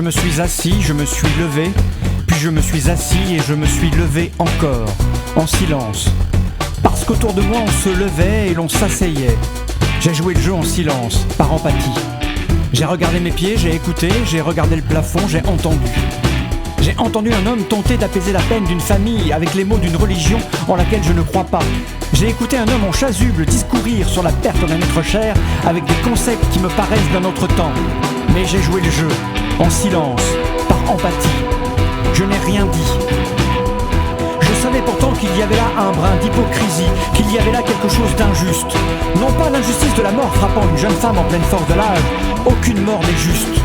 me suis assis, je me suis levé, puis je me suis assis et je me suis levé encore, en silence. Parce qu'autour de moi on se levait et l'on s'asseyait. J'ai joué le jeu en silence, par empathie. J'ai regardé mes pieds, j'ai écouté, j'ai regardé le plafond, j'ai entendu. J'ai entendu un homme tenter d'apaiser la peine d'une famille avec les mots d'une religion en laquelle je ne crois pas. J'ai écouté un homme en chasuble discourir sur la perte d'un être cher avec des concepts qui me paraissent d'un autre temps. Mais j'ai joué le jeu, en silence, par empathie. Je n'ai rien dit. Je savais pourtant qu'il y avait là un brin d'hypocrisie, qu'il y avait là quelque chose d'injuste. Non pas l'injustice de la mort frappant une jeune femme en pleine force de l'âge, aucune mort n'est juste.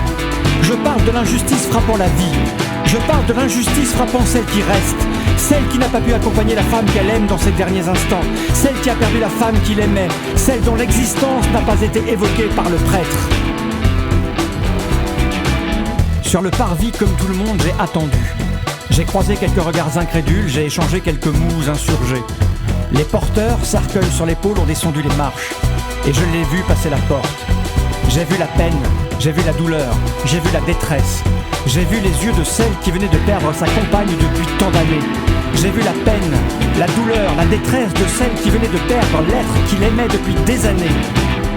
Je parle de l'injustice frappant la vie. Je parle de l'injustice frappant celle qui reste, celle qui n'a pas pu accompagner la femme qu'elle aime dans ses derniers instants, celle qui a perdu la femme qu'il aimait, celle dont l'existence n'a pas été évoquée par le prêtre. Sur le parvis, comme tout le monde, j'ai attendu. J'ai croisé quelques regards incrédules, j'ai échangé quelques mots insurgés. Les porteurs, cercueil sur l'épaule, ont descendu les marches, et je l'ai vu passer la porte. J'ai vu la peine, j'ai vu la douleur, j'ai vu la détresse. J'ai vu les yeux de celle qui venait de perdre sa compagne depuis tant d'années. J'ai vu la peine, la douleur, la détresse de celle qui venait de perdre l'être qu'il aimait depuis des années.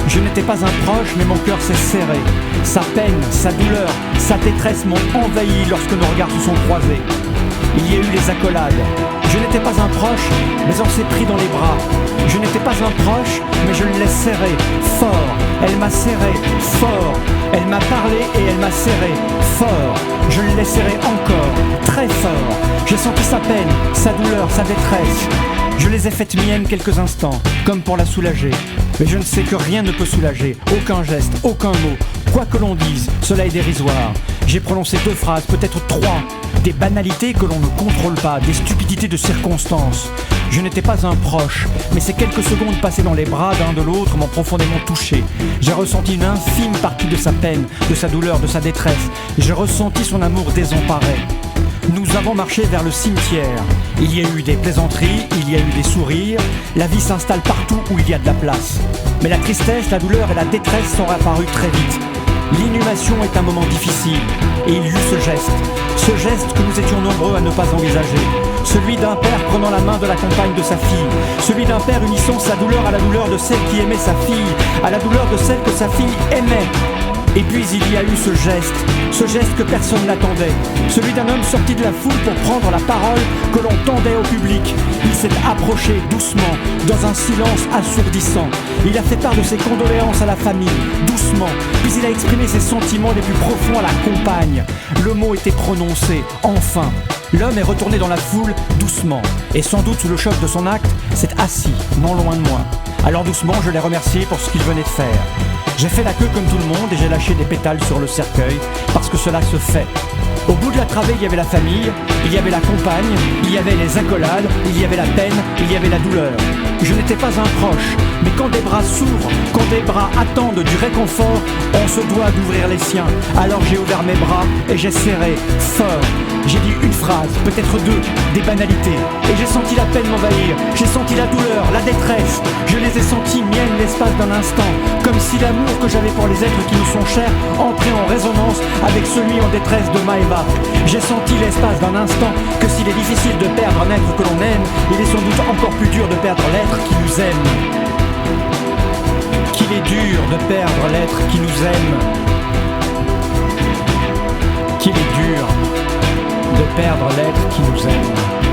Je n'étais pas un proche, mais mon cœur s'est serré. Sa peine, sa douleur, sa détresse m'ont envahi lorsque nos regards se sont croisés. Il y a eu les accolades. Je n'étais pas un proche, mais on s'est pris dans les bras. Je n'étais pas un proche, mais je l'ai serré fort. Elle m'a serré fort. Elle m'a parlé et elle m'a serré fort. Je l'ai serré encore, très fort. J'ai senti sa peine, sa douleur, sa détresse. Je les ai faites miennes quelques instants, comme pour la soulager. Mais je ne sais que rien ne peut soulager, aucun geste, aucun mot. Quoi que l'on dise, cela est dérisoire. J'ai prononcé 2 phrases, peut-être 3. Des banalités que l'on ne contrôle pas, des stupidités de circonstances. Je n'étais pas un proche, mais ces quelques secondes passées dans les bras d'un de l'autre m'ont profondément touché. J'ai ressenti une infime partie de sa peine, de sa douleur, de sa détresse. J'ai ressenti son amour désemparé. Nous avons marché vers le cimetière. Il y a eu des plaisanteries, il y a eu des sourires. La vie s'installe partout où il y a de la place. Mais la tristesse, la douleur et la détresse sont apparues très vite. L'inhumation est un moment difficile, et il y eut ce geste que nous étions nombreux à ne pas envisager, celui d'un père prenant la main de la compagne de sa fille, celui d'un père unissant sa douleur à la douleur de celle qui aimait sa fille, à la douleur de celle que sa fille aimait. Et puis il y a eu ce geste que personne n'attendait, celui d'un homme sorti de la foule pour prendre la parole que l'on tendait au public. Il s'est approché doucement, dans un silence assourdissant. Il a fait part de ses condoléances à la famille, doucement, puis il a exprimé ses sentiments les plus profonds à la compagne. Le mot était prononcé, enfin. L'homme est retourné dans la foule, doucement, et sans doute sous le choc de son acte, s'est assis, non loin de moi. Alors doucement, je l'ai remercié pour ce qu'il venait de faire. J'ai fait la queue comme tout le monde et j'ai lâché des pétales sur le cercueil, parce que cela se fait. Au bout de la travée, il y avait la famille, il y avait la compagne, il y avait les accolades, il y avait la peine, il y avait la douleur. Je n'étais pas un proche, mais quand des bras s'ouvrent, quand des bras attendent du réconfort, on se doit d'ouvrir les siens. Alors j'ai ouvert mes bras et j'ai serré fort. J'ai dit une phrase, peut-être 2, des banalités. Et j'ai senti la peine m'envahir, j'ai senti la douleur, la détresse. Je les ai senties miennes l'espace d'un instant, comme si l'amour que j'avais pour les êtres qui nous sont chers entrait en résonance avec celui en détresse de Maëva. J'ai senti l'espace d'un instant que s'il est difficile de perdre un être que l'on aime, il est sans doute encore plus dur de perdre l'être qui nous aime. Qu'il est dur de perdre l'être qui nous aime. Qu'il est dur de perdre l'être qui nous aime.